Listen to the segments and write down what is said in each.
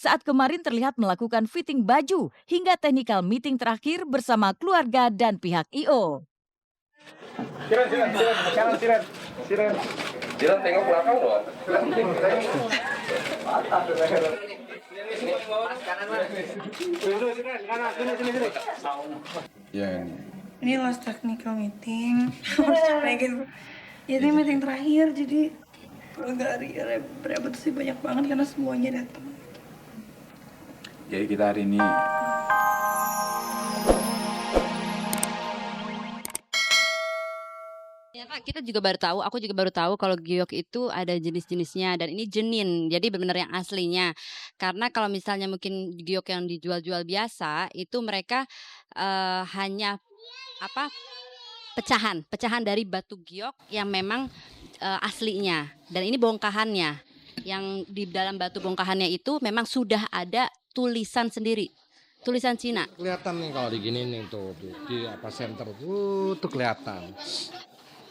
saat kemarin terlihat melakukan fitting baju hingga technical meeting terakhir bersama keluarga dan pihak I.O. Siren tengok belakang dong. Ya, Ini last technical meeting. Pengen ini meeting terakhir, jadi agak ribet sih, banyak banget karena semuanya datang. jadi kita hari ini Ya Kak, kita juga baru tahu, aku juga baru tahu kalau giok itu ada jenis-jenisnya dan ini jenin, jadi benar-benar yang aslinya. Karena kalau misalnya mungkin giok yang dijual-jual biasa, itu mereka hanya apa pecahan, pecahan dari batu giok yang memang aslinya. Dan ini bongkahannya, yang di dalam batu bongkahannya itu memang sudah ada tulisan sendiri, tulisan Cina. Kelihatan nih kalau diginiin tuh di apa center tuh kelihatan.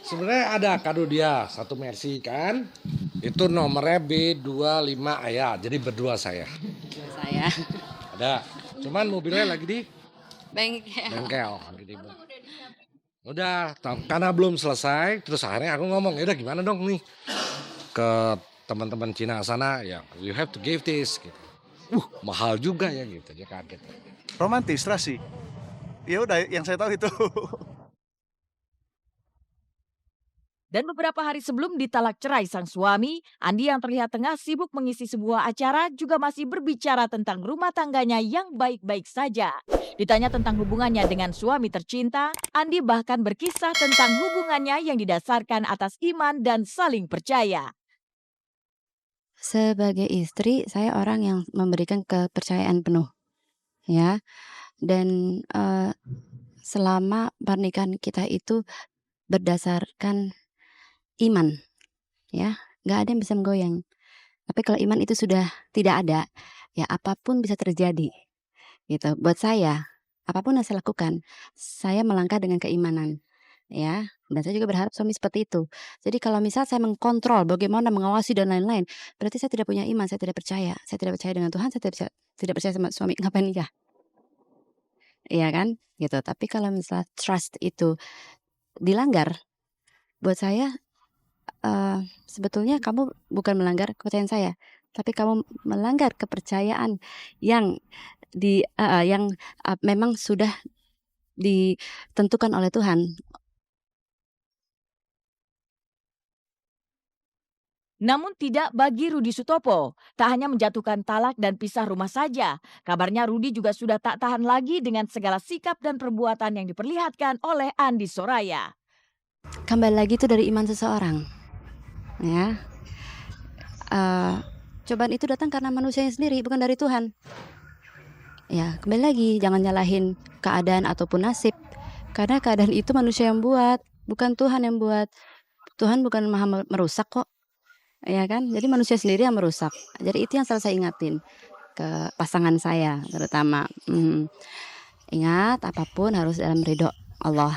Sebenarnya ada kado dia satu Mercy kan, itu nomornya B25 ya, jadi berdua saya. Saya Ada, cuman mobilnya lagi di bengkel. bengkel. Udah, karena belum selesai, terus akhirnya aku ngomong, ya udah gimana dong nih ke teman-teman Cina sana, ya you have to give this gitu. Mahal juga ya gitu, dia kaget. Romantis, terasi. Ya udah, yang saya tahu itu. Dan beberapa hari sebelum ditalak cerai sang suami, Andi yang terlihat tengah sibuk mengisi sebuah acara juga masih berbicara tentang rumah tangganya yang baik-baik saja. Ditanya tentang hubungannya dengan suami tercinta, Andi bahkan berkisah tentang hubungannya yang didasarkan atas iman dan saling percaya. Sebagai istri, saya orang yang memberikan kepercayaan penuh, ya. Dan selama pernikahan kita itu berdasarkan iman, ya, nggak ada yang bisa menggoyang. Tapi kalau iman itu sudah tidak ada, ya apapun bisa terjadi, gitu. Buat saya, apapun yang saya lakukan, saya melangkah dengan keimanan, ya. Dan saya juga berharap suami seperti itu. Jadi kalau misal saya mengkontrol bagaimana mengawasi dan lain-lain, berarti saya tidak punya iman, saya tidak percaya. Saya tidak percaya dengan Tuhan, saya tidak percaya sama suami, ngapain nikah? Iya kan? Gitu. Tapi kalau misalnya trust itu dilanggar, buat saya sebetulnya kamu bukan melanggar kepercayaan saya, tapi kamu melanggar kepercayaan yang memang sudah ditentukan oleh Tuhan. Namun tidak bagi Rudi Sutopo. Tak hanya menjatuhkan talak dan pisah rumah saja. Kabarnya Rudi juga sudah tak tahan lagi dengan segala sikap dan perbuatan yang diperlihatkan oleh Andi Soraya. Kembali lagi itu dari iman seseorang, ya. Cobaan itu datang karena manusianya sendiri, bukan dari Tuhan. Ya, kembali lagi, jangan nyalahin keadaan ataupun nasib. Karena keadaan itu manusia yang buat, bukan Tuhan yang buat. Tuhan bukan maha merusak kok. Ya kan? Jadi manusia sendiri yang merusak. Jadi itu yang selalu saya ingatin ke pasangan saya terutama. Ingat, apapun harus dalam ridho Allah.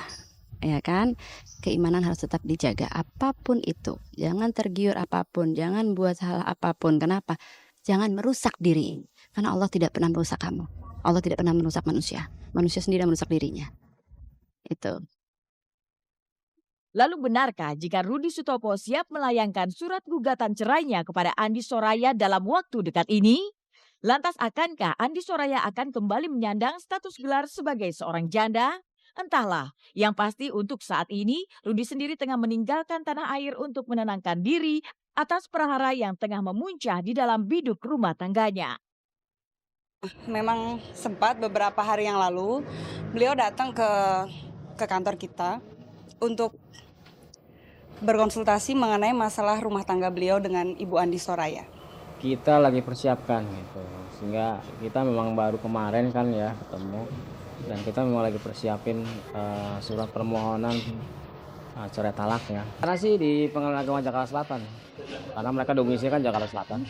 Ya kan? Keimanan harus tetap dijaga apapun itu. Jangan tergiur apapun, jangan buat salah apapun. Kenapa? Jangan merusak diri. Karena Allah tidak pernah merusak kamu. Allah tidak pernah merusak manusia. Manusia sendiri yang merusak dirinya. Itu. Lalu benarkah jika Rudi Sutopo siap melayangkan surat gugatan cerainya kepada Andi Soraya dalam waktu dekat ini? Lantas akankah Andi Soraya akan kembali menyandang status gelar sebagai seorang janda? Entahlah, yang pasti untuk saat ini Rudi sendiri tengah meninggalkan tanah air untuk menenangkan diri atas prahara yang tengah memuncah di dalam biduk rumah tangganya. Memang sempat beberapa hari yang lalu beliau datang ke kantor kita untuk berkonsultasi mengenai masalah rumah tangga beliau dengan Ibu Andi Soraya. Kita lagi persiapkan gitu, sehingga kita memang baru kemarin kan ya ketemu, dan kita memang lagi persiapin surat permohonan cerai talak ya. Karena sih di Pengadilan Agama Jakarta Selatan, karena mereka domisili kan Jakarta Selatan.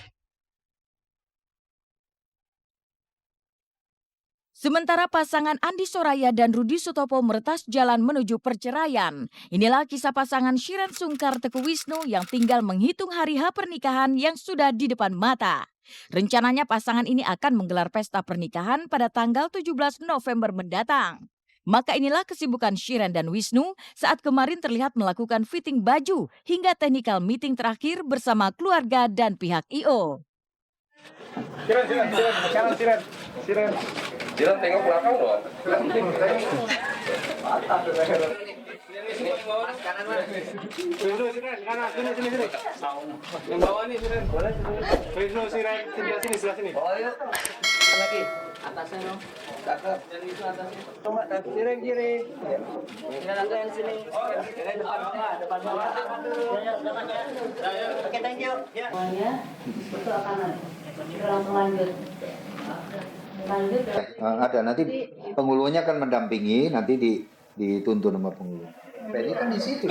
Sementara pasangan Andi Soraya dan Rudi Sutopo meretas jalan menuju perceraian. Inilah kisah pasangan Shiren Sungkar Teguh Wisnu yang tinggal menghitung hari H pernikahan yang sudah di depan mata. Rencananya pasangan ini akan menggelar pesta pernikahan pada tanggal 17 November mendatang. Maka inilah kesibukan Shiren dan Wisnu saat kemarin terlihat melakukan fitting baju hingga technical meeting terakhir bersama keluarga dan pihak I.O. Jiran tengok belakang loh. Yang bawah nih Siren. Siren, sini sebelah sini. Oh yuk. Lagi atasnya dong. Cakep. Yang itu atasnya. Coba Siren kiri. Siren ada yang sini. Siren depan bawah. Oke, thank you. Ya. Semuanya itu akan langsung lanjut. Ada nanti penghulunya akan mendampingi, nanti dituntun sama penghulu. Ini kan di situ.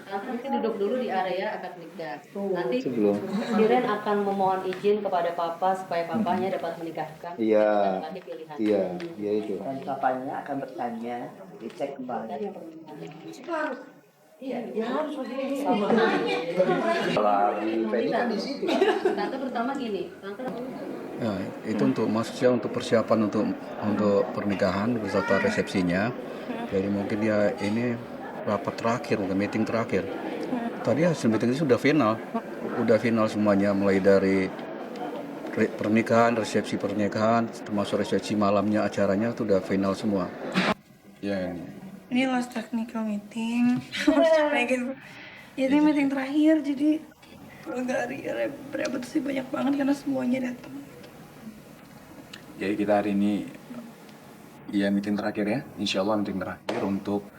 Nanti duduk dulu di area akad nikah. Nanti Sebelum. Shiren akan memohon izin kepada papa supaya papanya dapat menikahkan. Iya. Dan nanti pilihan. Iya itu. Dan papanya akan bertanya, dicek kembali. Iya, ya harus begini. Ini kan di situ. Tante pertama gini, tante Ya, itu untuk maksudnya untuk persiapan untuk pernikahan beserta resepsinya. Jadi mungkin ya ini rapat terakhir, mungkin meeting terakhir. Tadi hasil meeting itu sudah final semuanya, mulai dari pernikahan, resepsi pernikahan, termasuk resepsi malamnya, acaranya itu sudah final semua. Ya ini. Ini last technical meeting. Pengen ya ini meeting terakhir, jadi agak ribet sih, banyak banget karena semuanya datang. Jadi kita hari ini ya meeting terakhir ya, insya Allah meeting terakhir untuk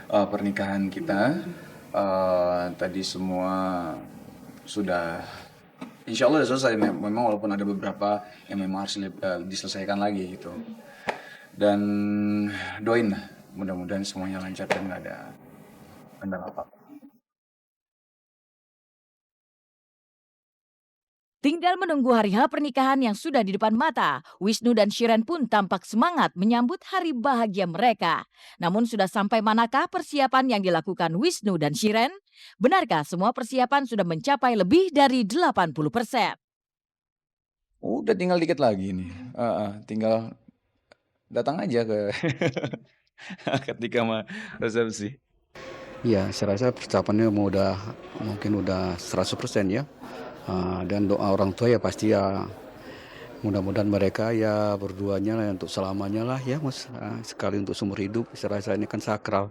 pernikahan kita. Tadi semua sudah insya Allah sudah selesai. Memang walaupun ada beberapa yang memang harus diselesaikan lagi gitu. Dan doain lah, mudah-mudahan semuanya lancar dan nggak ada kendala apa-apa. Tinggal menunggu hari H pernikahan yang sudah di depan mata, Wisnu dan Shiren pun tampak semangat menyambut hari bahagia mereka. Namun sudah sampai manakah persiapan yang dilakukan Wisnu dan Shiren? Benarkah semua persiapan sudah mencapai lebih dari 80%? Udah tinggal dikit lagi nih, tinggal datang aja ke ketika resepsi. Ya, saya rasa persiapannya mungkin udah 100% ya. Dan doa orang tua ya pasti ya mudah-mudahan mereka ya berduanya lah untuk selamanya lah ya mas, sekali untuk seumur hidup. Saya rasa ini kan sakral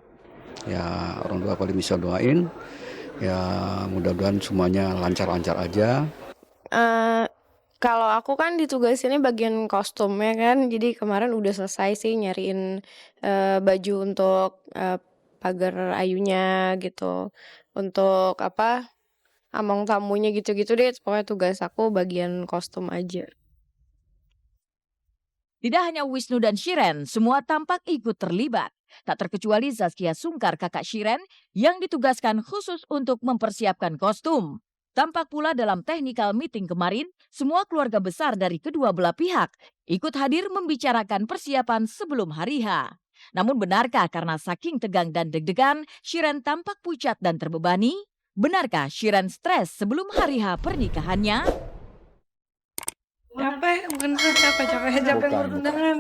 ya, orang tua paling bisa doain ya, mudah-mudahan semuanya lancar-lancar aja. Kalau aku kan ditugasinnya bagian kostumnya kan, jadi kemarin udah selesai sih nyariin baju untuk pagar ayunya gitu, untuk among tamunya gitu-gitu deh. Pokoknya tugas aku bagian kostum aja. Tidak hanya Wisnu dan Shiren, semua tampak ikut terlibat. Tak terkecuali Zaskia Sungkar, kakak Shiren, yang ditugaskan khusus untuk mempersiapkan kostum. Tampak pula dalam technical meeting kemarin, semua keluarga besar dari kedua belah pihak ikut hadir membicarakan persiapan sebelum hari H. Namun benarkah karena saking tegang dan deg-degan, Shiren tampak pucat dan terbebani? Benarkah Shiren stres sebelum hari H pernikahannya? Capek, bukan capek ngurus undangan.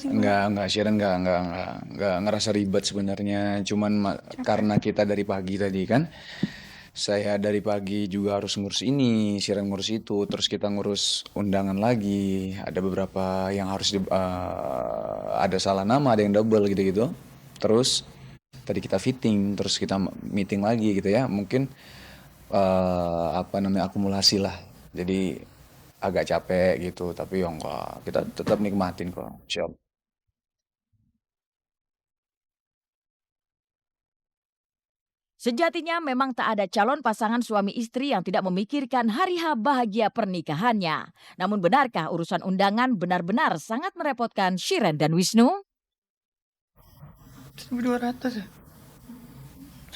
Enggak, Shiren enggak ngerasa ribet sebenarnya. Cuman karena kita dari pagi tadi kan, saya dari pagi juga harus ngurus ini, Shiren ngurus itu, terus kita ngurus undangan lagi. Ada beberapa yang harus ada salah nama, ada yang double gitu-gitu. Terus tadi kita fitting, terus kita meeting lagi gitu ya. Mungkin akumulasi lah. Jadi agak capek gitu, tapi ya enggak, kita tetap nikmatin kok, insyaallah. Sejatinya memang tak ada calon pasangan suami istri yang tidak memikirkan hari H bahagia pernikahannya. Namun benarkah urusan undangan benar-benar sangat merepotkan Shiren dan Wisnu? 1.200 ya?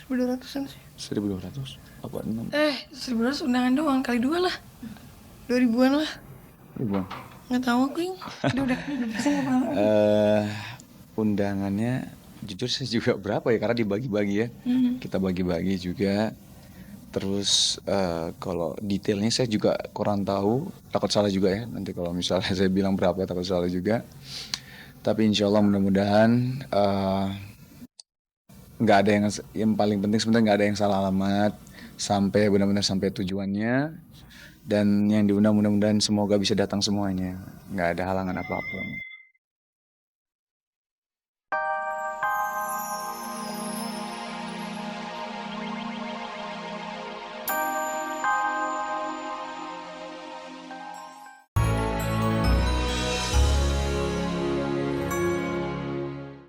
1.200-an sih. 1.200? Apa 6? 1.200 undangan doang, kali 2 lah. 2.000-an lah. Ribuan. Nggak tahu aku yang udah pesen apa? Undangannya jujur saya juga berapa ya, karena dibagi-bagi ya. Kita bagi-bagi juga. Terus kalau detailnya saya juga kurang tahu, takut salah juga ya. Nanti kalau misalnya saya bilang berapa takut salah juga. Tapi insya Allah mudah-mudahan nggak ada yang paling penting sebenarnya nggak ada yang salah alamat sampai benar-benar sampai tujuannya, dan yang diundang mudah-mudahan semoga bisa datang semuanya, nggak ada halangan apapun.